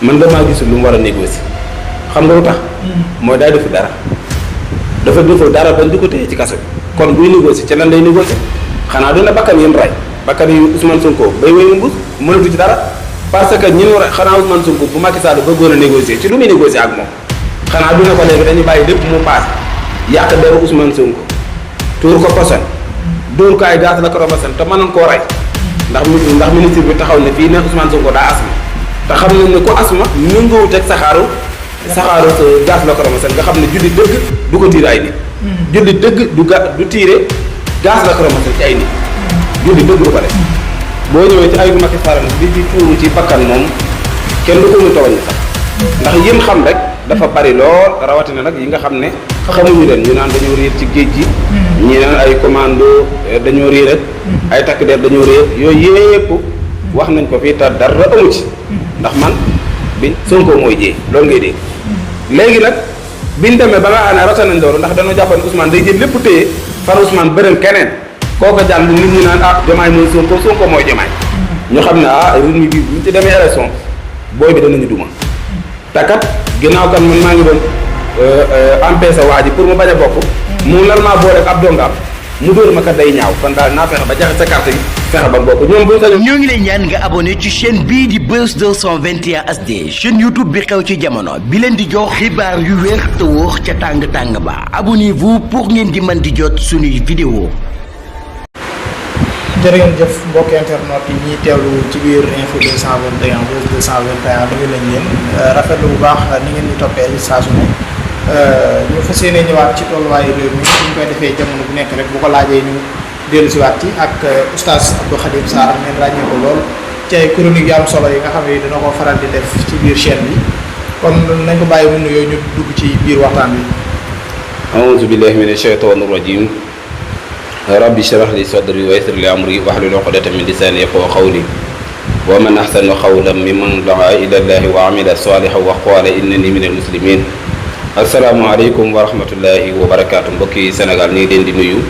man damaa gisul lu mu war a négocier xam nga lu tax. mooy daa defu dara dafa deful dara bañ di ko téye ci kaso bi kon buy négocier ci lan lay négocier xanaa dina bakkan yéen rey bakkan yi Ousmane Sonko bay wéy mbuus mënatu ci dara parce que ñun war xanaa Ousmane Sonko bu Macky Sall bëggoon a négocier ci lu muy négocier ak moom xanaa dina ko léegi dañuy bàyyi lépp mu paase yàq deru Ousmane Sonko tuur ko poson dóor ko ay gaz la ko robasan te mënoon koo rey ndax ministre bi taxaw ne fii ne Ousmane Sonko daa asma te xam nañ ne ku asma nëngoowut ak saxaaru gaz la ko robasan nga xam ne julli dëgg du ko tiire ay nit julli dëgg du tiire gaz la ko robasan ci ay nit julli dëgg du ko def boo ñëwee ci ayu Macky Sall bi ci tuuru ci bakkan moom kenn du ko mu tooñ sax ndax yéen xam rek dafa bari lool rawatina nag yi nga xam ne xamuñu leen ñu naan dañoo réer ci géej gi ñi naan ay commando dañoo réer ak ay takk der dañoo réer yooyu yépp wax nañ ko fii te dara amu ci ndax man bi Sonko mooy jee loolu ngay dégg léegi nag biñ demee ba nga xam ne rata nañ loolu ndax dañoo jàppoon Ousmane day jël lépp téye far Ousmane bëreel keneen kooko jàll nit ñi naan ah Diomaye mooy Sonko mooy Diomaye ñu xam ne ah rythme bi buñ ci demee élection booy bi danañu duma takat ginnaaw kan man maa ngi doon empêché waa ji pour mu bañ a bokk mu nar maa boole ak ab dongaam mu dóor ma kat day ñaaw kon daal naa fexe ba jaxe sa carte yi fexe ba bokk ñoom buñ sañoon. ñoo ngi lay ñaan nga abonné ci chaîne bii di Buzz 221 HD chaîne YouTube bi xew ci jamono bi leen di jox xibaar yu wér te wóor ca tàng ba abonnez-vous pour ngeen di mën di jot suñuy vidéo. jërë ngeen jëf mbokki internet yi ñuy teewlu ci biir info 221 Buzz 221 nuyu nañ leen rafetlu bu baax ni ngeen ñu toppee saa su ne ñu fas yéene ñëwaat ci tolluwaayu réew mi ñu koy defee jamono bu nekk rek bu ko laajee ñu dellu si waat ci ak oustaz Abdou Khadim Sarr ak ngeen ràññee ko lool ci ay chronique yu am solo yi nga xam ne dina ko faral di def ci biir chaîne bi kon nañ ko bàyyi mu nuyoo ñu dugg ci biir waxtaan bi. a'uuzu billahi mina shaytaani rajiim rabbi shrah li sadri wa yassir li amri wahlul uqdatan min lisani yafqahu qawli wa man ahsanu qawlan mimman daa ila llahi wa amila salihan wa qala innani minal muslimin. asalaamaaleykum wa rahmatullahi wa barakaatu mbokki Sénégal ñu ngi leen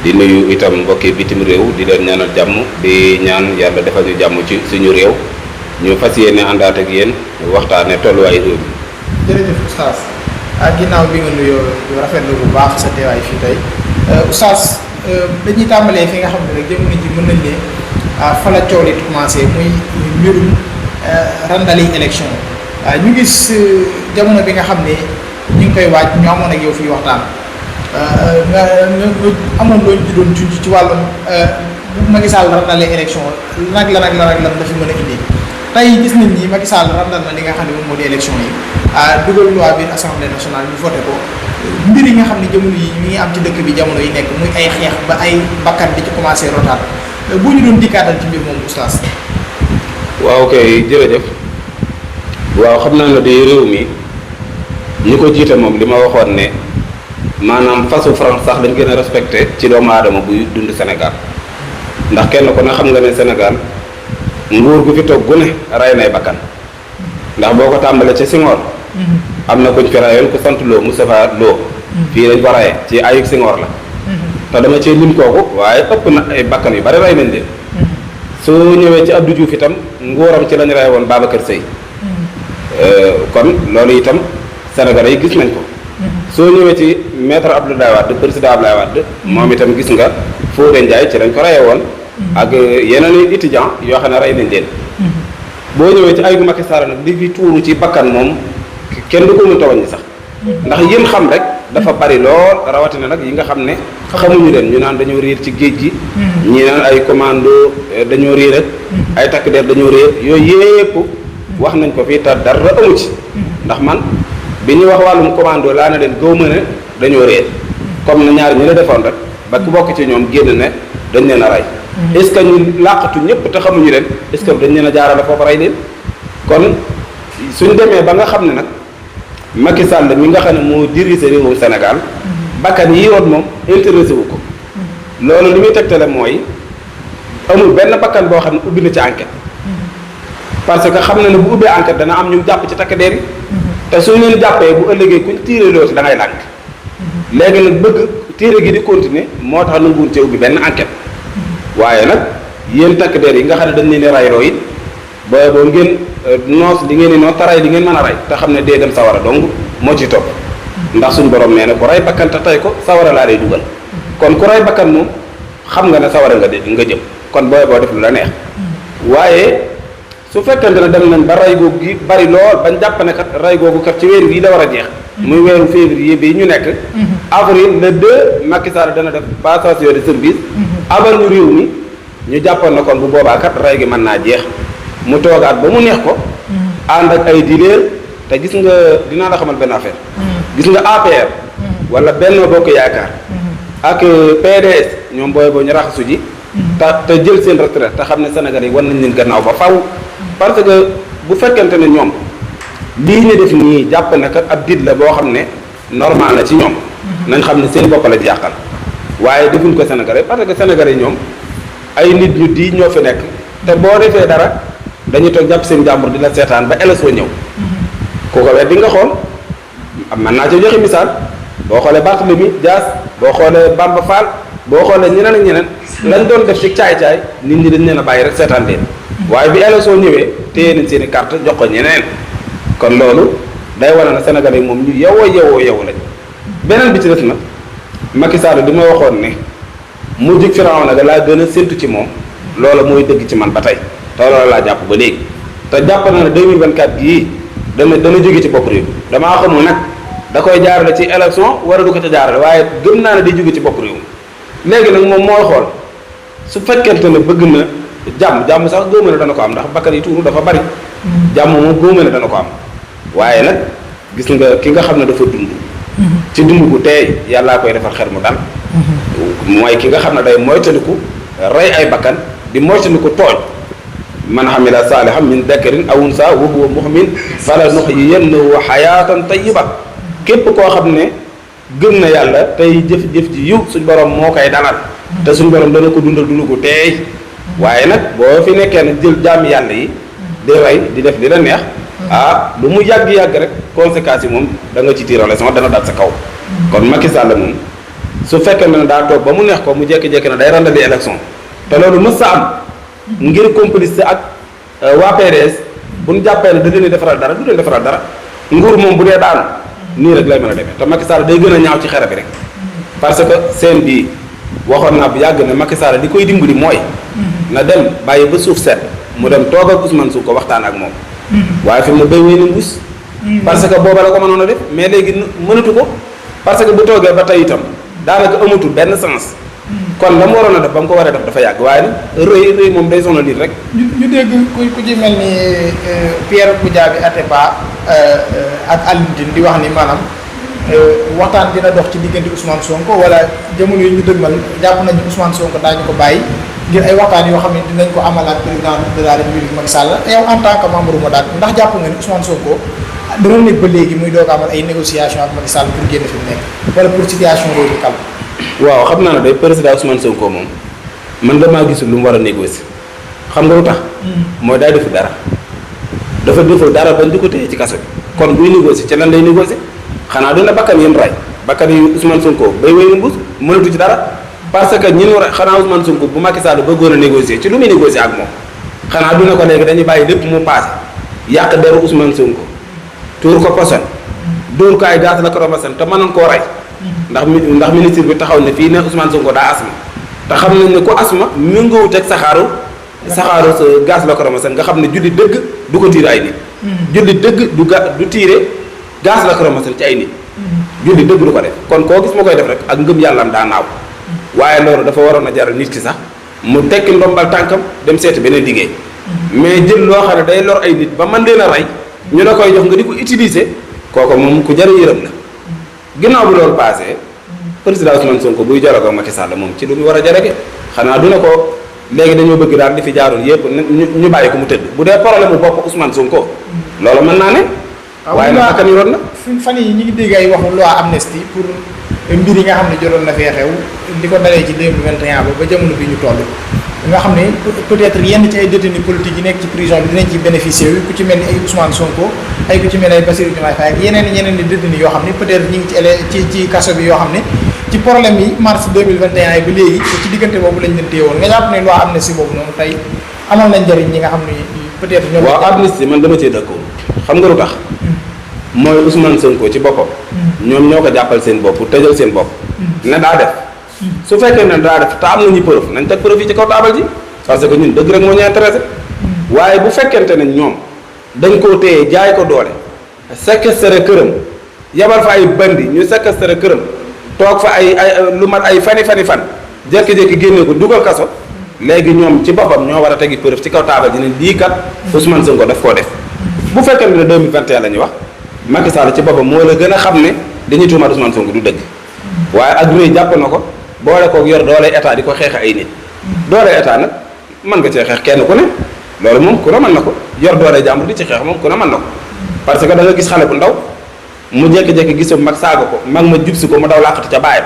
di nuyu itam mbokki bitim réew di leen ñaanal jàmm di ñaan yàlla defal ñu jàmm ci suñu réew ñu fas yéene àndaat ak yéen waxtaane tolluwaay réew mi. jërëjëf oustaz ak ginnaaw bi nga nuyoo rafetlu bu baax sa teewaay fii tey oustaz dañuy tàmbalee fi nga xam ne rek jamono ji mën nañ ne fa la coow li commencé muy mbirum randali élection ñu gis jamono bi nga xam ne ñu ngi koy waaj ñu amoon ak yow fii waxtaan nga amoon loo ñu doon junj ci wàllum Macky Sall randalee élection lan la fi mën a indi tey gis nañ ni Macky Sall randal na li nga xam ne moom moo di élection yi dugal loi biir assemblée nationale ñu voté ko mbir yi nga xam ne jamono yi mi ngi am ci dëkk bi jamono yi nekk muy ay xeex ba ay bakkan di ci commencé rotaat bu ñu doon dikkaatal ci mbir moom oustaz. waaw kay jërëjëf waaw xam naa ne de réew mi ñi ko jiite moom li ma waxoon ne maanaam fasu France sax dañ gën a respecté ci doomu aadama buy dund Sénégal ndax kenn ku ne xam nga ne Sénégal nguur gu fi toog gu ne rey nay bakkan ndax boo ko tàmbalee ca Senghor am na kuñ fi rayoon ku sant Lo Moustapha Lo fii lañ ko rayee ci ayuk Senghor la te dama cee lim kooku waaye ëpp na ay bakkan yu bari rey nañ leen soo ñëwee ci Abdou Diouf itam nguuram ci lañ rey woon Babacar Seye kon loolu itam Sénégalais yi gis nañ ko soo ñëwee ci maître Abdoulaye Wade président Abdoulaye Wade moom itam gis nga Fodé Ndiaye ci lañ ko reye woon ak yeneen étudiant yoo xam ne rey nañ leen boo ñëwee ci ayu Macky Sall nag li fi tuuru ci bakkan moom kenn du ko mu tawañ sax ndax yéen xam rek dafa bari lool rawatina nag yi nga xam ne xamuñu leen ñu naan dañoo réer ci géej gi ñi naan ay commando dañoo réer ak ay takk der dañoo réer yooyu yépp wax nañ ko fii te dara amu ci ndax man bi ñuy wax wàllum commando laa na leen gëw ma ne dañoo réer comme na ñaar ñi la defoon rek ba ku bokk ci ñoom génn ne dañ leen a rey est-ce que ñu làqatu ñëpp te xamuñu leen est-ce que dañ leen a jaarale foofu rey leen kon suñ demee ba nga xam ne nag Macky Sall mi nga xam ne moo dirigé réewum Sénégal bakkan yi woon moom intéressé wu ko loolu li muy tegtale mooy amul benn bakkan boo xam ne ubbi na ci enquête parce que xam na ne bu ubbee enquête dana am ñu jàpp ci takk der yi te suñ leen jàppee bu ëllëgee kuñ tiire loo si da ngay lànk léegi nag bëgg tiire gi di continuer moo tax nanguwul ci ubbi benn enquête waaye nag yéen takk der yi nga xam ne dañ leen di rayloo it boo ngeen noos li ngeen di noos te ray li ngeen mën a rey te xam ne dee dem sawara dong moo ci topp ndax suñu borom nee na ku rey bakkan te tey ko sawara laa lay dugal kon ku rey bakkan moom xam nga ne sawara nga jëm kon booy boo def lu la neex waaye su fekkente ne dem nañ ba rey googu gi bari lool bañ jàpp ne kat rey googu kat ci weer wi la war a jeex muy weeru février bi ñu nekk avril le 2 Macky Sall dana def passation de service abal ñu réew mi ñu jàppoon na kon bu boobaa kat rey gi mën naa jeex mu toogaat ba mu neex ko ànd ak ay dileer te gis nga dinaa la xamal benn affaire gis nga APR wala Benno Bokk Yaakaar ak PDS ñoom booy boo ñu raxasu ji te jël seen retraite te xam ne Sénégal yi war nañ leen gannaaw ba faw parce que bu fekkente ne ñoom lii ñu def nii jàpp ne kat ab dit la boo xam ne normal na ci ñoom nañ xam ne seen bopp la ci yàqal waaye defuñ ko Sénégalais parce que Sénégalais yi ñoom ay nit ñu di ñoo fi nekk te boo defee dara dañuy toog jàpp seen jàmbur di la seetaan ba élection ñëw ku ko wet di nga xool mën naa ci joxe misaal boo xoolee Barthélemy Dias boo xoolee Bamba Fall boo xoolee ñeneen ak ñeneen lañ doon def ci caay-caay nit ñi dañ leen a bàyyi rek seetaan leen waaye bi élection ñëwee téye nañ seen i carte jox ko ñeneen kon loolu day wane na Sénégalais yi moom ñu yeewoo lañ beneen bi ci def nag Macky Sall li ma waxoon ne mu jig Firawna ga laa gën a séntu ci moom loola mooy dëgg ci man ba tey te loola laa jàpp ba léegi te jàpp na ne 2024 gii dana jóge ci bopp réew damaa xamul nag da koy jaarale ci élection wala du ko ca jaarale waaye gëm naa ne day jóge ci bopp réew léegi nag moom mooy xool su fekkente ne bëgg na jàmm sax góoma ne dana ko am ndax bakkan yi tuuru dafa bari jàmm moom góoma ne dana ko am waaye nag gis nga ki nga xam ne dafa dund ci dund gu teey yàllaa koy defal xel mu dal mooy ki nga xam ne day moytandiku rey ay bakkan di moytandiku tooñ man hamila saalihan min dakarin aw unsa wa huwa mu'min fala nuhyiyannahu hayatan tayyiba képp koo xam ne gëm na yàlla tey jëf ji yiw suñ borom moo koy dalal te suñ borom dana ko dundal dund gu teey waaye nag boo fi nekkee nag jël jaami yàlla yi di rey di def li la neex lu mu yàgg-yàgg rek conséquences yi moom da nga ci tirer leçon dana dal sa kaw kon Macky Sall moom su fekkee ne daa toog ba mu neex ko mu jékki-jékki na day randali élection te loolu mës sa am ngir complice ak waa PDS bu ñu jàppee ne da leen di defaral dara du leen defaral dara nguur moom bu dee daanu nii rek lay mën a demee te Macky Sall day gën a ñaaw ci xere bi rek parce que seen bii waxoon naa bu yàgg ne Macky Sall li koy dimbali mooy na dem bàyyi ba suuf set mu dem toog ak Ousmane Sonko waxtaan ak moom waaye fi mu ne béy wéy na mbuus parce que booba la ko mënoon a def mais léegi mënatu ko parce que bu toogee ba tey itam daanaka amatul benn sens kon la mu waroon a def ba mu ko war a def dafa yàgg waaye nag rëy moom day sonal nit rek. ñu dégg ku ci mel ni Pierre Goudiaby Atepa ak Alioune Tine di wax ni maanaam waxtaan dina dox ci diggante Ousmane Sonko wala jamono yi ñu dëgmal jàpp nañu Ousmane Sonko daañu ko bàyyi ngir ay waxtaan yoo xam ne dinañ ko amal ak président de la République Macky Sall yow en tant que membre mu daal ndax jàpp nga ni Ousmane Sonko dana nekk ba léegi muy doog amal ay négociation ak Macky Sall pour génn fi mu nekk wala pour situation réew mi calme. waaw xam naa ne day président Ousmane Sonko moom man damaa gisul lu mu war a négocier xam nga lu tax. mooy daa defu dara. dafa deful dara bañ di ko téye ci kaso bi kon buy négocier ci lan lay négocier xanaa dina bakkan yéen ray bakkan yi Ousmane Sonko bay wéy na mbuus mënatu ci dara parce que ñi ñu war a xanaa Ousmane Sonko bu Macky Sall bëggoon a négocier ci lu muy négocier ak moom xanaa dina ko léegi dañuy bàyyi lépp mu paase yàq deru Ousmane Sonko tuur ko poson dóor ko ay gaz lacrymogène te mënoon koo rey ndax ministre bi taxaw ne fii ne Ousmane Sonko daa asma te xam nañ ne ku asma méngoowut ak saxaaru gaz lacrymogène nga xam ne julli dëgg du ko tiire ay nit julli dëgg du tiire gaz lacrymogène ci ay nit julli dëgg du ko def kon koo gis ma koy def rek ak ngëm yàllaam daa naaw waaye loolu dafa waroon a jaral nit ki sax mu tekki ndombal tànkam dem seeti beneen liggéey mais jël loo xam ne day lor ay nit ba mën leen a rey ñu la koy jox nga di ko utiliser kooku moom ku jar a yërëm la ginnaaw bi loolu passé président Ousmane Sonko buy jorogo Macky Sall moom ci lu mu war a jarage xanaa du ne ko léegi dañoo bëgg daal di fi jaaroon yëpp ñu bàyyi ko mu tëdd bu dee problème mu bopp Ousmane Sonko loolu mën naa ne waaye nag akkan yoon na fan yi ñu ngi dégg ay waxu loi amnistie pour mbir yi nga xam ne jotoon na fee xew di ko dalee ci 2021 ba jamono bi ñu toll nga xam ne peut-être yenn ci ay détenus politiques yi nekk ci prison bi dinañ ci bénéficier yu ku ci mel ni ay Ousmane Sonko ay ku ci mel ni ay Bassirou Diomaye Faye ak yeneen ni détenus yoo xam ne peut-être ñu ngi ci kaso bi yoo xam ne ci problème yi mars 2021 yi ba léegi ci diggante boobu lañ leen téye woon nga jàpp ne loi amnistie boobu noonu tey amal na njëriñ ñi nga xam ne peut-être ñoo waaw amnistie man dama cee dëkkoo xam nga lu tax mooy Ousmane Sonko ci boppam ñoom ñoo ko jàppal seen bopp tëjal seen bopp ne daa def su fekkee ne daa def te am nañu preuve nañ teg preuve yi ci kaw taabal ji parce que ñun dëgg rek moo ñu intéressé waaye bu fekkente ne ñoom dañ koo téye jaay ko doole séquestré këram yabal fa ay bandi ñu séquestré këram toog fa ay lu mat ay fan jékki-jékki génne ko dugal kaso léegi ñoom ci boppam ñoo war a tegi preuve ci kaw taabal ji ne lii kat Ousmane Sonko daf koo def bu fekkee ne 2021 la ñuy wax Macky Sall ci boppam moo la gën a xam ne dañuy tuumaat Ousmane Sonko du dëgg waaye adduna yi jàpp na ko boole koog yor doole état di ko xeex ay nit doole état nag mën nga cee xeex kenn ku ne loolu moom ku ne mën na ko yor doole jàmbur di ci xeex moom ku ne mën na ko parce que da nga gis xale bu ndaw mu jékki-jékki gisam mag saaga ko mag ma jubsi ko mu daw làqatu ca baayam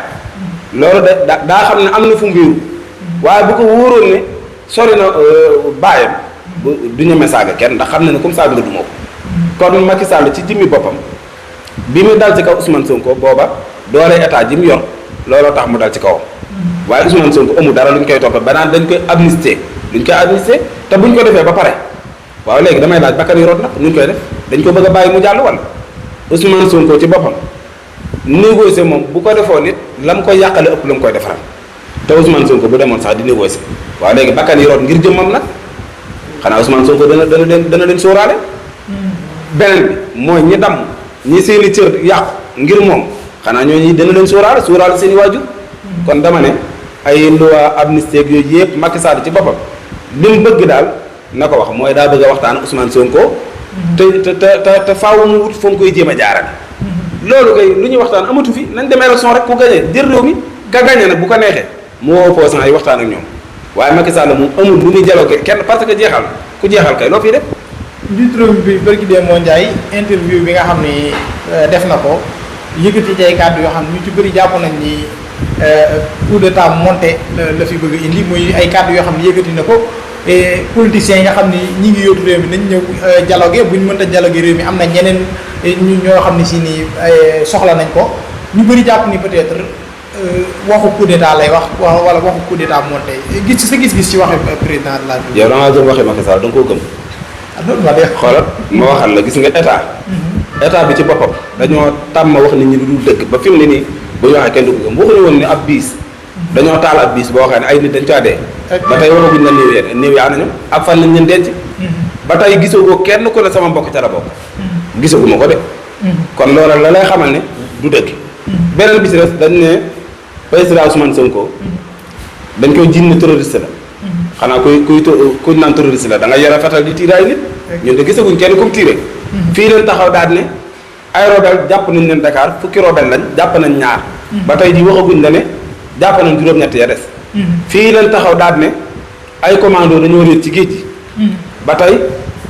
loolu daa xam ne am na fu mu wéeru waaye bu ko wóoroon ne sori na baayam du ñeme saaga kenn ndax xam na ne comme saaga nga du moo ko kon Macky Sall ci jimmi boppam bi mu dal ci kaw Ousmane Sonko booba doole état ji mu yor looloo tax mu dal ci kawam waaye Ousmane Sonko amul dara lu ñu koy toppee ba naan dañ koy amnistie duñ koy amnistie te buñ ko defee ba pare waaw léegi damay laaj bakkan yi root nag ñu koy def dañ ko bëgg a bàyyi mu jàll wala Ousmane Sonko ci boppam négocier moom bu ko defoon nit la mu koy yàqale ëpp la mu koy defaral te Ousmane Sonko bu demoon sax di négocier waaw léegi bakkan yi root ngir jëmmam nag xanaa Ousmane Sonko dana leen sóoraale beneen bi mooy ñi damm ñi seeni cër yàqu ngir moom xanaa ñooñu dana leen sóoraale seen i waajur kon dama ne ay loi amnistie ak yooyu yëpp Macky Sall ci boppam li mu bëgg daal na ko wax mooy daa bëgg a waxtaan ak Ousmane Sonko te faaw mu wut fa mu koy jéem a jaarale loolu kay lu ñuy waxtaan amatu fi nañ dem élection rek ku gagné jël réew mi ka gagné nag bu ko neexee mu woo opposant yi waxtaan ak ñoom waaye Macky Sall moom amul lu muy dialogue kenn parce que ku jeexal kay loo fiy def. njiitu réew mi bi bërki dee moo Ndiaye interview bi nga xam ni def na ko yëkkati ci ay kàddu yoo xam ne ñu ci bëri jàpp nañ ni coup d'état monté la fi bëgg indi muy ay kàddu yoo xam ne yëkkati na ko et politiciens yi nga xam ni ñi ngi yóotu réew mi nañ ñëw dialogue bu ñu mënta dialogue réew mi am na ñeneen ñu ñoo xam ne si ni soxla nañ ko ñu bëri jàpp ni peut-être waxu coup d'état lay wax wala waxu coup d'état monté sa gis-gis ci waxi président de la République. yow da ngaa gëm waxi Macky Sall da nga koo gëm. xoolal ma waxal la gis nga état bi ci boppam dañoo tàmm wax nit ñi lu dul dëgg ba fi mu ne nii bu ñu waxee kenn du ko gëm waxuñu woon ne ab biis dañoo taal ab biis boo xam ne ay nit dañ caa dee ba tey waxaguñ na néew yaa nañu ak fan lañ leen denc ba tey gisagoo kenn ku ne sama mbokk ca la bokk gisaguma ko de kon loolu la lay xamal ne du dëgg beneen bi ci des dañ ne président Ousmane Sonko dañ koy jiin ne terroriste la xanaa kuy naan terroriste la da nga yore fetal di tiire ay nit ñun de gisaguñ kenn comme tiire fii leen taxaw daal ne ay rebelle jàpp nañ leen Dakar fukki rebelle lañ jàpp nañ ñaar ba tey ji waxaguñ la ne jàpp nañ juróom-ñett ya des fii leen taxaw daal ne ay commando dañoo réer ci géej gi ba tey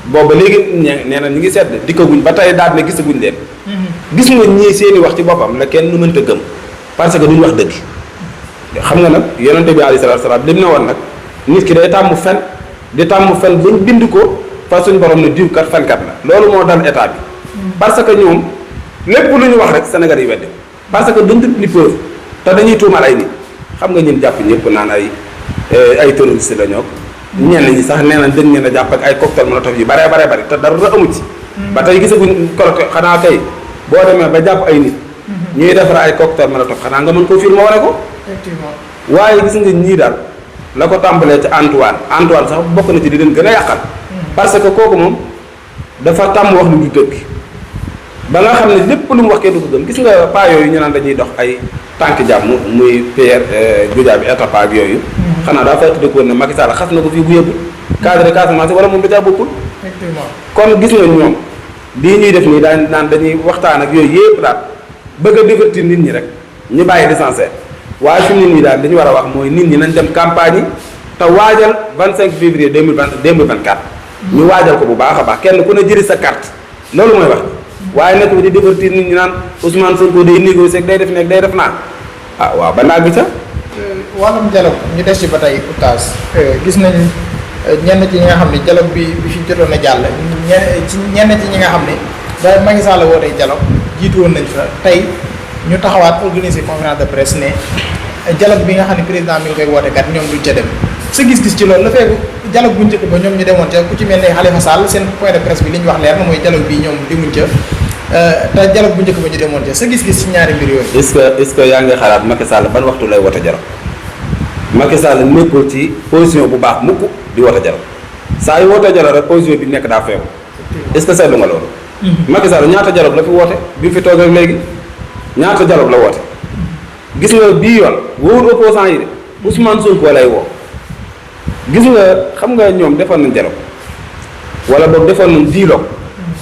booba léegi nee na ñu ngi sedd dikkaguñ ba tey daal ne gisaguñ leen gis nga ñii seeni wax ci boppam la kenn nu mënta gëm parce que duñ wax dëgg xam nga nag yonente bi alayhi salaatu salaam lim na woon nag nit ki day tàmm fen di tàmm fen buñ bind ko fa suñ borom ne diw kat fenkat la loolu moo dal état bi parce que ñoom lépp lu ñu wax rek Sénégal yi wedde parce que duñ ni preuve te dañuy tuumal ay nit xam nga ñun jàpp ñëpp naan ay terroriste la ñoo ñenn ñi sax nee nañ dañ leen a jàpp ak ay cocktail molotov yu bare bari te dara amu ci ba tey gisaguñ korote xanaa kay boo demee ba jàpp ay nit ñuy defar ay cocktail molotov xanaa nga mën koo filmer wane ko effectivement waaye gis nga ñii daal la ko tàmbalee ci Antoine sax bokk na ci di leen gën a yàqal parce que kooku moom dafa tàmm wax lu du dëgg ba nga xam ne lépp lu mu wax kenn du ko gëm gis nga paa yooyu ñu naan dañuy dox ay tànk jàmm muy Pierre Goudiaby Atepa ak yooyu xanaa daa fekk dëkkoon ne Macky Sall xas na ko fii bu yëgul cadre Casamance wala moom da caa bokkul kon gis nga ñoom lii ñuy def nii daan naan dañuy waxtaan ak yooyu yëpp daal bëgg a divertir nit ñi rek ñu bàyyi l'essentiel waaye fi nit ñi daal li ñu war a wax mooy nit ñi nañ dem campagne yi te waajal 25 février 2024 ñu waajal ko bu baax a baax kenn ku ne jëri sa carte loolu mooy wax waaye nekk bi di divertir nit ñi naan Ousmane Sonko day négocier day def nekk day def naa ah waaw ba naag bi sax wàllum dialogue ñu des ci ba tey oustaz gis nañ ñenn ci ñi nga xam ne dialogue bi fi jotoon a jàll ñenn ci ñi nga xam ne da Macky Sall wootee dialogue jiitu woon nañ fa tey ñu taxawaat organiser conférence de presse ne dialogue bi nga xam ne président mi ngi koy woote kat ñoom duñ ca dem sa gis-gis ci loolu la fekk dialogue bu njëkk ba ñoom ñu demoon ca ku ci mel ne Khalifa Sall seen point de presse bi li ñu wax leer na mooy dialogue bi ñoom demuñ ca te dialogue bu njëkk ba ñu demoon ca sa gis-gis ci ñaari mbir yooyu. est-ce que yaa ngi xalaat Macky Sall ban waxtu lay wote dialogue Macky Sall nekkul ci position bu baax mukk di wote dialogue saa yu wote dialogue rek position bi nekk daa feewu est-ce que seetlu nga loolu. Macky Sall ñaata dialogue la fi woote bi fi toog rek léegi ñaata dialogue la woote gis nga bii yoon wóorul opposant yi de Ousmane Sonko lay woo gis nga xam nga ñoom defoon nañ dialogue wala boog defoon nañ dialogue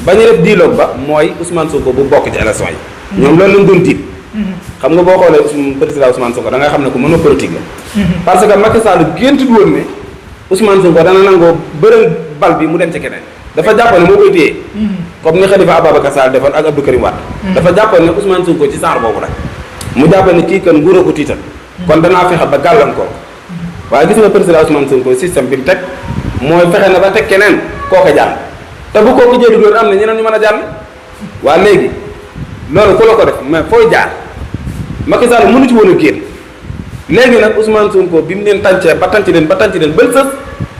ba ñu def dialogue ba mooy Ousmane Sonko bu bokk ci élection yi ñoom loolu lañ doon diit xam nga boo xoolee président Ousmane Sonko da nga xam ne ku mën a politique la parce que Macky Sall géntut woon ne Ousmane Sonko dana nangoo bëral bal bi mu dem ci keneen dafa jàppoon ne moo koy téye comme ni Khalifa Ababacar Sall defoon ak Abdou Karim Wade dafa jàppoon ne Ousmane Sonko ci genre boobu rek mu jàppoon ne kii kan nguur a ko tiital kon danaa fexe ba gàllankoor waaye gis nga président Ousmane Sonko système bi mu teg mooy fexe na ba teg keneen kooka jàll te bu kooku jëli loolu am na ñeneen ñu mën a jàll waa léegi loolu ku la ko def mais fooy jaar Macky Sall mënu ci woon a génn léegi nag Ousmane Sonko bi mu leen tàncee ba tànc leen ba sës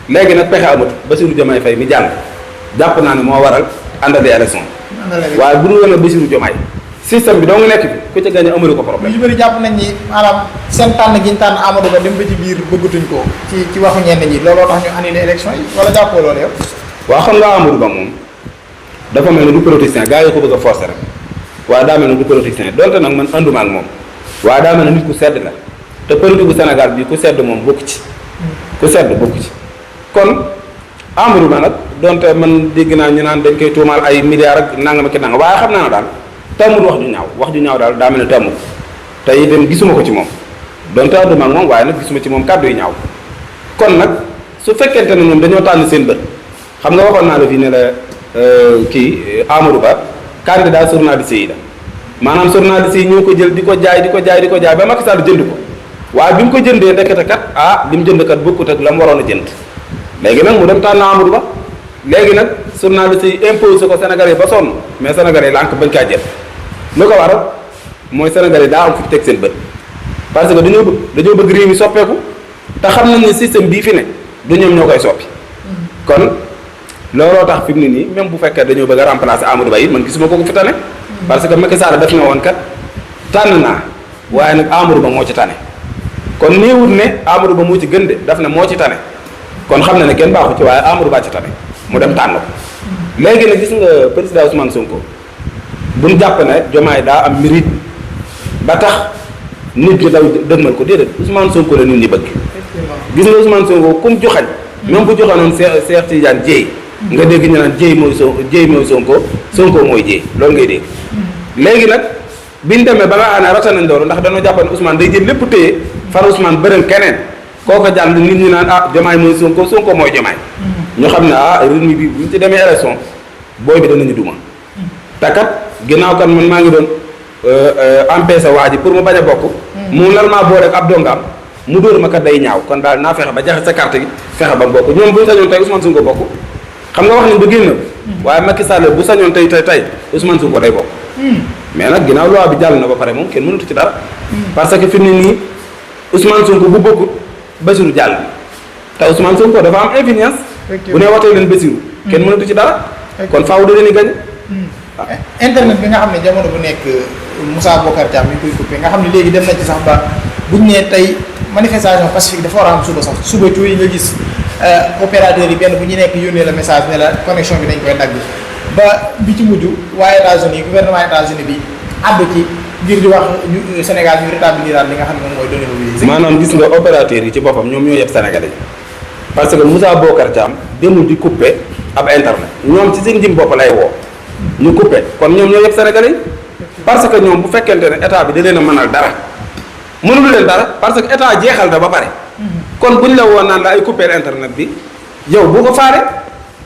léegi nag pexe amatu Bassirou Diomaye Faye mi jàll jàpp naa ne moo waral àndale élection waaye bu dul woon a Bassirou Diomaye système bi doo nga nekk bi ku ca gagné amalu ko problème. ñu bëri jàpp nañ ni maanaam seen tànn gi ñu tànn Amadou Ba dem ba ci biir bëggatuñ ko ci waxu ñenn ñi looloo tax ñu annulé élection yi wala jàppoo loolu yow. waaw xam nga Amadou Ba moom dafa mel ne du politicien gars yi ko bëgg a forcer rek waaye daa mel ne du politicien donte nag man anduma ak moom waaye daa mel ne nit ku sedd la te politique bu Sénégal bi ku sedd moom bokku ci ku sedd bokku ci kon Amadou Ba nag donte man dégg naa ñu naan dañ koy tuumaal ay milliards ak nangam ak nangam waaye xam naa ne daal tàmmul wax ju ñaaw daal daa mel ne tàmmul te itam gisuma ko ci moom donte anduma ak moom waaye nag gisuma ci moom kàddu yu ñaaw kon nag su fekkente ne ñoom dañoo tànn seen bët xam nga waxoon naa la fii ne la kii Amadou Ba candidat journaliste yi la maanaam journaliste yi ñoo ko jël di ko jaay ba Macky Sall jënd ko waaye bi mu ko jëndee ndekete kat li mu jënd kat bokkut ak la mu waroon a jënd léegi nag mu dem tànn Amadou Ba léegi nag journaliste yi imposé ko Sénégalais ba sonn mais Sénégalais lànk bañ kaa jël lu ko waral mooy Sénégalais daa am fu teg seen bët parce que dañoo bëgg réew mi soppeeku te xam nañ ne système bii fi ne du ñoom ñoo koy soppi kon looloo tax fi mu ne nii même bu fekkee dañoo bëgg a remplacer Amadou Ba yi man gisuma ko fi tane parce que Macky Sall def na woon kat tànn naa waaye nag Amadou Ba moo ci tane kon néewut ne Amadou Ba moo ci gën de daf ne moo ci tane kon xam na ne kenn baaxu ci waaye Amadou Ba ci tane mu dem tànn ko léegi nag gis nga président Ousmane Sonko bu ñu jàpp ne Diomaye daa am mérite ba tax nit ñi daw dëgmal ko déedéet Ousmane Sonko la nit ñi bëgg gis nga Ousmane Sonko comme joxañ même bu joxanoon Cheikh Tidiane Dièye nga dégg ñu naan Dièye mooy Sonko Sonko mooy Dièye loolu ngay dégg léegi nag biñ demee ba nga xam ne rata nañ loolu ndax dañoo jàpp ne Ousmane day jël lépp téye far Ousmane bërëm keneen kooko jàll nit ñi naan Diomaye mooy Sonko mooy Diomaye ñu xam ne rythme bi bu ñu ci demee élection booy bi danañu duma te kat ginnaaw kan man maa ngi doon empêché waa ji pour mu bañ a bokk mu nar maa boole ak ab dongaam mu dóor ma kat day ñaaw kon daal naa fexe ba jaxe sa carte gi fexe ba bokk ñoom bu ñu sañoon tey Ousmane Sonko bokk xam nga wax nañ ba génn waaye Macky Sall bu sañoon tey Ousmane Sonko day bokk mais nag ginnaaw loi bi jàll na ba pare moom kenn mënatu ci dara parce que fi mu ne nii Ousmane Sonko bu bokkut Bassirou jàll te Ousmane Sonko dafa am influence bu ne watee leen Bassirou kenn mënatu ci dara kon faaw da leen di gañ internet bi nga xam ne jamono bu nekk Moussa Bocar Thiam mi koy coupé nga xam ne léegi dem na ci sax ba buñ ne tey manifestation pacifique dafa war a am suba sax suba tuuti nga gis opérateur yi benn bu ñu nekk yónnee la message ne la connexion bi dañ koy dagg ba bi ci mujj waa États-Unis gouvernement États-Unis bi àddu ci ngir di wax ñu Sénégal ñu rétablir li nga xam ne moom mooy données mobilisées. maanaam gis nga opérateur yi ci boppam ñoom ñoo yeb Sénégalais parce que Moussa Bocar Thiam demul di coupé ab internet ñoom ci seen jëm bopp lay woo ñu coupé kon ñoom ñoo yeb Sénégalais parce que ñoom bu fekkente ne état bi da leen a mënal dara mënul leen dara parce que état jeexal da ba pare kon buñ la woon naan la ay coupé internet bi yow bu ko faare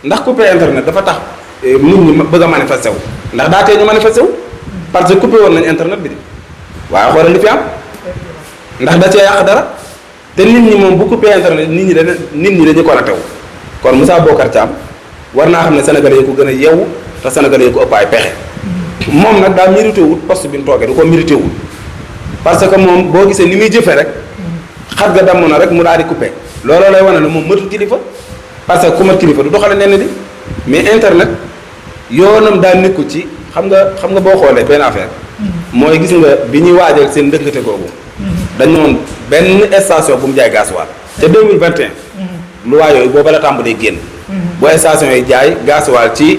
ndax coupé internet dafa tax nit ñi bëgg a manifesté wu ndax daa tee ñu manifesté wu parce que coupé woon nañ internet bi de waaye xoolal li fi am ndax da cee yàq dara te nit ñi moom bu coupé internet nit ñi dañuy connecté wu kon Moussa Bocar Thiam war naa xam ne sénégalais yi ko gën a yeewu te sénégalais yi ko ëpp ay pexe moom nag daa mérité wul poste bi mu toogee du ko mérité wul parce que moom boo gisee ni muy jëfee rek xar ga damm na rek mu daal di coupé looloo lay wane ne moom matul kilifa parce que ku mat kilifa du doxale nenn di mais internet yoonam daa nekkul ci xam nga boo xoolee benn affaire mooy gis nga bi ñuy waajal seen ndëngate googu dañu woon benn station bu mu jaay gasoil te 2021 lu waa yooyu booba la tàmbalee génn boo station yi jaay gasoil ci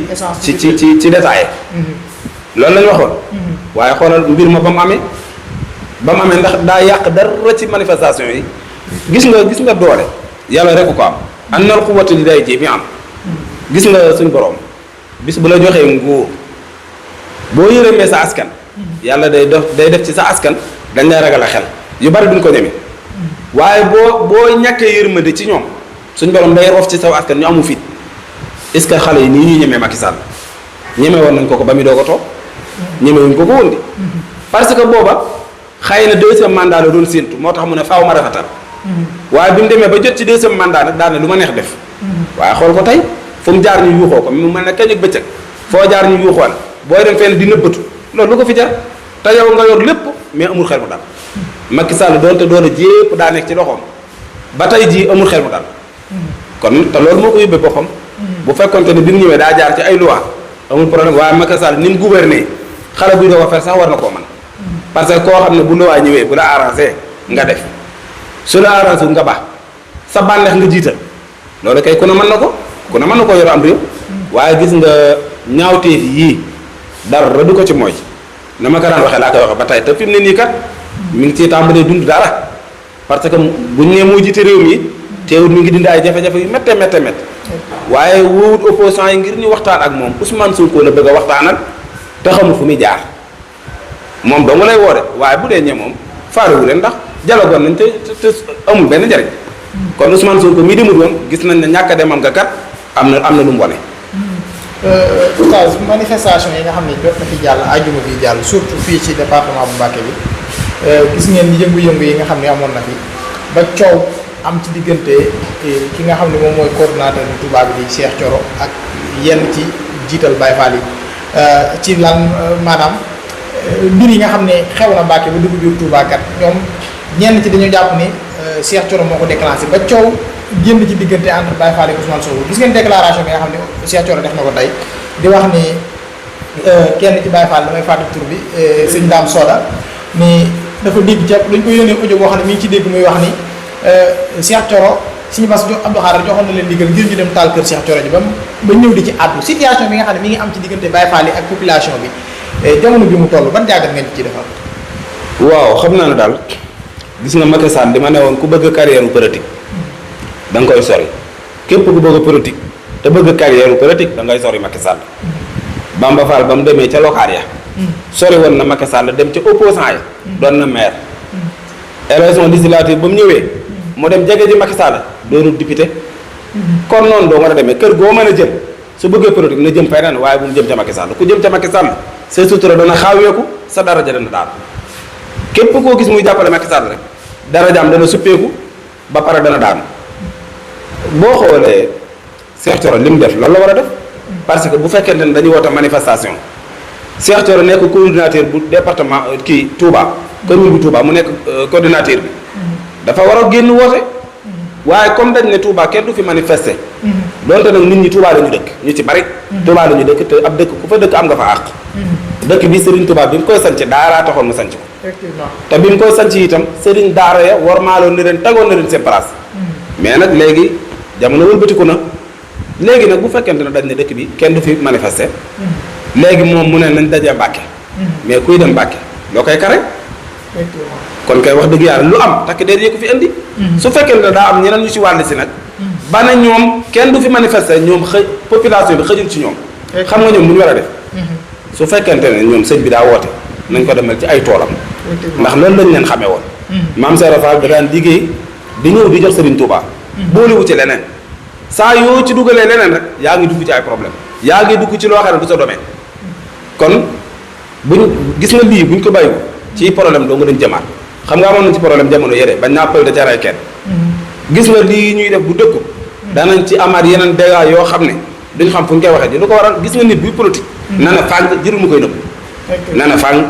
détaillé loolu la ñu waxoon waaye xoolal mbir ma ba mu amee ndax daa yàq dara ci manifestation yi gis nga doole yàlla rek ko am annal quwwata lillahi jami'an gis nga suñ borom bis bu la joxee nguur boo yërëmee sa askan yàlla day def ci sa askan dañ lay ragal a xel yu bari duñ ko ñeme waaye boo ñàkkee yërmande ci ñoom suñ borom day rof ci sa askan ñu amu fit est-ce que xale yi nii ñuy ñemee Macky Sall ñeme woon nañ ko ba mu doog a toog ñeme wuñ ko woon di parce que booba xëy na deuxième mandat la doon séentu moo tax mu ne faaw ma rafetal waaye bi mu demee ba jot ci deuxième mandat nag daal ne lu ma neex def waaye xool ko tey fu mu jaar ñu yuuxoo ko mu mel ne kañ ak bëccëg foo jaar ñu yuuxoon booy dem fenn di nëbbatu loolu lu ko fi jar te yow nga yor lépp mais amul xel mu dal Macky Sall doonte doole jépp daa nekk ci loxoom ba tey jii amul xel mu dal kon te loolu moo ko yóbbee boppam bu fekkonte ne bi mu ñëwee daa jaar ci ay loi amul problème waaye Macky Sall ni mu gouverner xale buy doog a fer sax war na koo mën parce que koo xam ne bu loi ñëwee bu la arrangé nga def su la arrangé nga baax sa bànneex nga jiital loolu kay ku ne mën na ko yor am réew waaye gis nga ñaawteef yii dara du ko ci mooy na ma ko daan waxee laa koy waxee ba tey te fi mu ne nii kat mi ngi ciy tàmbalee dund dara parce que buñ ne moo jiite réew mi teewul mi ngi dindi ay jafe-jafe yu métte waaye wóowut opposant yi ngir ñu waxtaan ak moom Ousmane Sonko la bëgg a waxtaanal te xamul fu muy jaar moom dong lay woo de waaye bu dee ñee moom faarewu leen ndax dialogue nañ te amul benn njariñ kon Ousmane Sonko mii demut woon gis nañ ne ñàkk a demam nga kat am na lu mu wane. oustaz manifestation yi nga xam ne jot na fi jàll àjjuma bi jàll surtout fii ci département bu Mbacké bi gis ngeen yëngu-yëngu yi nga xam ne amoon na fi ba coow am ci diggante ki nga xam ne moom mooy coordonnateur bu Touba bi di Cheikh Thioro ak yenn ci jiital Baye Fall yi ci lan maanaam mbir yi nga xam ne xew na Mbacké ba dugg biir Touba kat ñoom ñenn ci dañoo jàpp ni Cheikh Thioro moo ko déclenché ba coow génn ci diggante entre Baye Fall ak Ousmane Sonko gis ngeen déclaration bi nga xam ne Cheikh Thioro def na ko tey di wax ni kenn ci Baye Fall damay fàttali tur bi sëñ Dame Soda ni dafa dégg ca dañ ko yónnee audio boo xam ne mi ngi ci dégg muy wax ni Cheikh Thioro suñu bas Abdou Khadre joxoon na leen digal ngir ñu dem taal kër Cheikh Thioro ji ba ñëw di ci àddu situation bi nga xam ne mi ngi am ci diggante Baye Fall yi ak population bi jamono bi mu toll ban jàngat ngeen ci defal. waaw xam naa ne daal gis nga Macky Sall di ma ne woon ku bëgg carrière politique da nga koy sori képp ku bëgg politique te bëgg carrière politique da ngay sori Macky Sall Bamba Fall ba mu demee ca local ya sori woon na Macky Sall dem ca opposant ya doon na maire élection législative ba mu ñëwee mu dem jege ji Macky Sall doonul député kon noonu doo mën a demee kër goo mën a jëm su bëggee politique na jëm feneen waaye bu mu jëm ca Macky Sall ku jëm ca Macky Sall sa sutura dana xaaweeku sa daraja dana daal képp koo gis muy jàppale Macky Sall rek darajaam dana suppeeku ba pare dana daanu boo xoolee Cheikh Thioro li mu def loolu la war a def parce que bu fekkente ne dañuy woote manifestation Cheikh Thioro nekk coordinateur bu département kii Touba commune bu Touba mu nekk coordinateur bi dafa war a génn woote waaye comme dañ ne Touba kenn du fi manifester doonte nag nit ñi Touba la ñu dëkk ñu ci bari Touba la ñu dëkk te ab dëkk ku fa dëkk am nga fa àq dëkk bi Serigne Touba bi mu koy sanc daaraa taxoon mu sanc ko te bi mu koy sanc itam Serigne daara ya war maaloon na leen tegoon na leen seen place mais nag léegi jamono wëlbatiku na léegi nag bu fekkente ne dañ ne dëkk bi kenn du fi manifester léegi moom mu ne nañ dajee Mbàkke mais kuy dem Mbàkke loo koy kare kon kay wax dëgg yàlla lu am takk der yi ko fi indi su fekkente ne daa am ñeneen ñu ci wàll si nag ba ne ñoom kenn du fi manifester ñoom population bi xëjul ci ñoom xam nga ñoom lu ñu war a def su fekkente ne ñoom sëñ bi daa woote nañ ko demal ci ay toolam ndax loolu lañ leen xamee woon maam Serap Fall da daan liggéey di ñëw di jox Serigne Touba boolewu ci leneen saa yoo ci dugalee leneen rek yaa ngi dugg ci ay problème yaa ngi dugg ci loo xam ne du sa domaine kon buñ gis nga lii buñ ko bàyyiwu ci problème doo nga dañ jamaat xam nga amoon nañ ci problème jamono yére bañ naa pël da ca rey kenn gis nga lii ñuy def bu dëkku danañ ci amaat yeneen dégâts yoo xam ne duñ xam fu ñu koy waxee ji lu ko waral gis nga nit buy politique na na fàng jërul mu koy nëbb na na fàng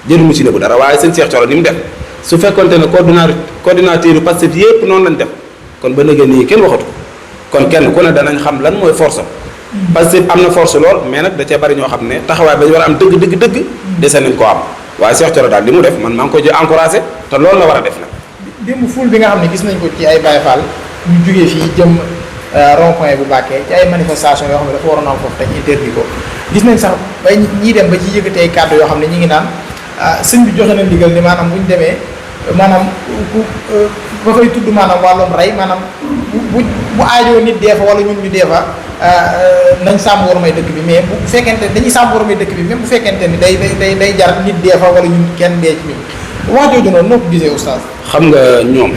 jërul mu ci nëbb dara waaye seen Cheikh Thioro ni mu def su fekkonte ne coordinateur Pastef yépp noonu lañ def kon ba léegi nii kenn waxatu kon kenn ku ne danañ xam lan mooy force am parce que am na force lool mais nag da cee bari ñoo xam ne taxawaay ba ñu war a am dëgg dese nañ koo am waaye Cheikh Thioro daal li mu def man maa ngi ko ji encouragé te loolu la war a def nag. démb ful bi nga xam ne gis nañ ko ci ay Baye Fall ñu jugee fii jëm rond point bu Bakke ci ay manifestation yoo xam ne dafa waroon a am foofu te ñu interdit ko gis nañ sax bay ñii dem ba ci yëkkati ay kàddu yoo xam ne ñi ngi naan sëñ bi joxe na ndigal ni maanaam bu ñu demee maanaam ba fay tudd maanaam wàllum rey maanaam bu aajoo nit dee fa wala ñun ñu dee fa nañ sàmm war may dëkk bi mais bu fekkente dañuy sàmm war may dëkk bi même bu fekkente ni day jar nit dee fa wala ñun kenn dee ci ñun wax jooju noonu noo ko gisee oustaz. xam nga ñoom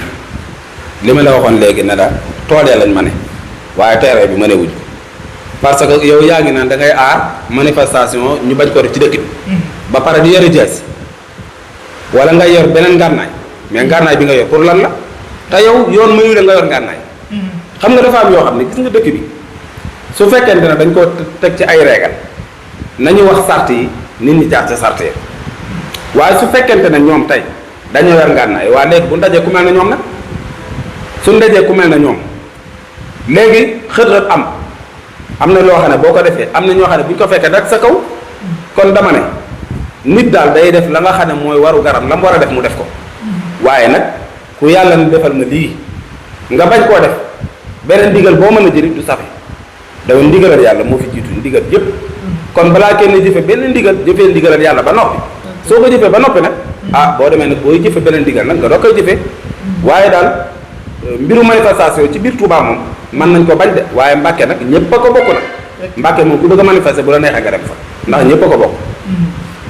li ma la waxoon léegi ne la tool ya lañ ma ne waaye terrain bi ma ne wuñ parce que yow yaa ngi naan da ngay aar manifestation ñu bañ ko def ci dëkk bi. ba pare di yore jees wala nga yor beneen ngànnaay mais ngànnaay bi nga yor pour lan la te yow yoon mayu la nga yor ngànnaay. xam nga dafa am yoo xam ne gis nga dëkk bi su fekkente ne dañ ko teg ci ay régal nañu wax sart yi nit ñi jaar ca sart yi waaye su fekkente ne ñoom tey dañoo yor ngànnaay waa léegi bu ndajee ku mel na ñoom nag su ndajee ku mel na ñoom léegi xët-xët am na loo xam ne boo ko defee am na ñoo xam ne bu ñu ko fekkee rek sa kaw kon dama ne nit daal day def la nga xam ne mooy waru garam la mu war a def mu def ko waaye nag ku yàlla ni defal ma lii nga bañ koo def beneen ndigal boo mën a jëri du safe dafa ndigalal yàlla moo fi jiitu ndigal yëpp kon balaa kenn jëfe benn ndigal jëfee ndigalal yàlla ba noppi soo ko jëfee ba noppi nag boo demee nag booy jëfe beneen ndigal nag nga doo koy jëfee waaye daal mbiru manifestation ci biir Touba moom mën nañ ko bañ de waaye Mbàkke nag ñëpp a ko bokk nag Mbàkke moom ku bëgg a manifester bu la neexee nga dem fa ndax ñëpp a ko bokk.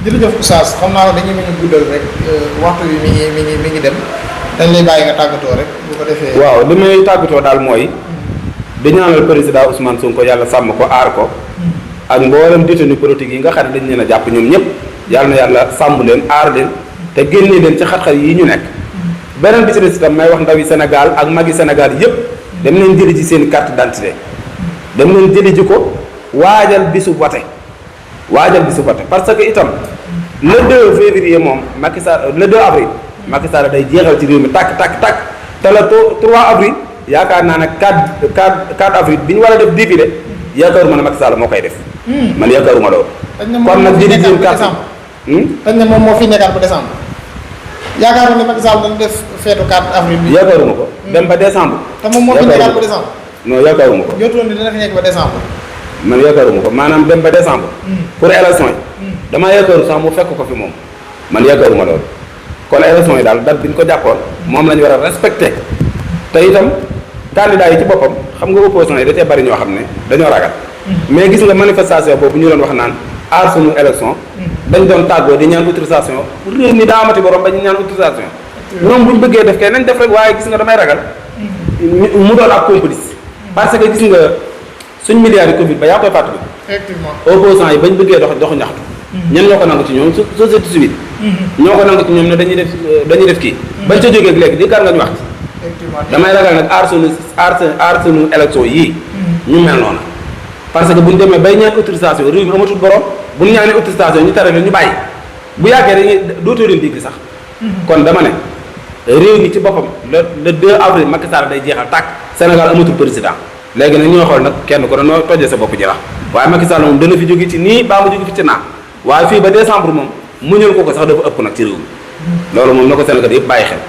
jërëjëf Oustaz xam naa dañuy mën a guddal rek waxtu bi mi ngi dem dañ lay bàyyi nga tàggatoo rek bu ko defee. waaw li may tàggatoo daal mooy di ñaanal président Ousmane Sonko yàlla sàmm ko aar ko ak mboolem détenu politique yi nga xam ne dañ leen a jàpp ñoom ñëpp yàlla na yàlla sàmm leen aar leen te génne leen ci xat-xat yi ñu nekk. beneen bi ci des itam may wax ndawi Sénégal ak magi Sénégal yëpp dem leen jëli ci seen carte d'identité dem leen jëli ji ko waajal bisu vote parce que itam le 2 février moom Macky Sall le 2 avril Macky Sall day jeexal ci réew mi tàkk te le 3 avril yaakaar naa ne 4 avril bi ñu war a def défilé yaakaaruma ne Macky Sall moo koy def. man yaakaaruma loolu. kon nag jëli seen carte dañ ne moom moo fi nekkaat ba décembre. yaakaaroon ne Macky Sall dana def feetu 4 avril bi. yaakaaruma ko. dem ba décembre. te moom moo fi nekkaat ba décembre. non yaakaaruma ko. jotoon ni dana fi nekk ba décembre. man yaakaaruma ko maanaam dem ba décembre. pour élection yi. damaa yaakaaru sax mu fekk ko fi moom. man yaakaaruma loolu. kon élection yi daal date bi ñu ko jàppoon moom la ñu war a respecté te itam candidat yi ci boppam xam nga opposition yi da cee bari ñoo xam ne dañoo ragal. mais gis nga manifestation boobu ñu doon wax naan aar suñu élection. dañ doon tàggoo di ñaan autorisation réew mi daa amati borom ba ñu ñaan autorisation. ñoom bu ñu bëggee def kay nañ def rek waaye gis nga damay ragal. mu doon ak complice. parce que gis nga suñ milliards yi Covid ba yaa koy fàttali. effectivement opposants yi bañ bëggee dox ñaxtu. ñan ñoo ko nangu ci ñoom société civile. ñoo ko nangu ci ñoom ne dañuy def kii. bañ ca jógee léegi di kar nga ñu wax. damay ragal nag aar suñu élection yii. ñu mel noonu. parce que bu ñu demee bay ñaan autorisation réew mi amatul borom bu ñu ñaanee autorisation ñu tere leen ñu bàyyi bu yàggee dañuy dootoo leen dégg sax. kon dama ne réew mi ci boppam le 2 avril Macky Sall day jeexal tàkk Sénégal amatul président léegi nag ñoo xool nag kenn ko dañoo tojjee sa bopp ji waaye Macky Sall moom dana fi jóge ci nii baa mu jóge fi ci naa waaye fii ba décembre moom muñal ko sax dafa ëpp nag ci réew mi loolu moom na ko Sénégal yëpp bàyyi xel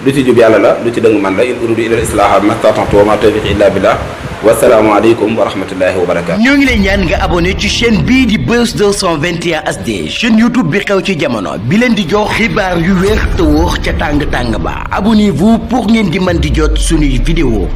lu ci jub yàlla la lu ci dëng man la in uridu illa al-islaha mastata'tu wa ma tawfiqi illa billah wasalaamu aleykum wa rahmatullahi wa barakatu ñoo ngi lay ñaan nga abonné ci chaîne bii di Buzz 221 HD chaîne YouTube bi xew ci jamono bi leen di jox xibaar yu wér te wóor ca tàng-tàng ba abonnez-vous pour ngeen di mën di jot suñuy vidéo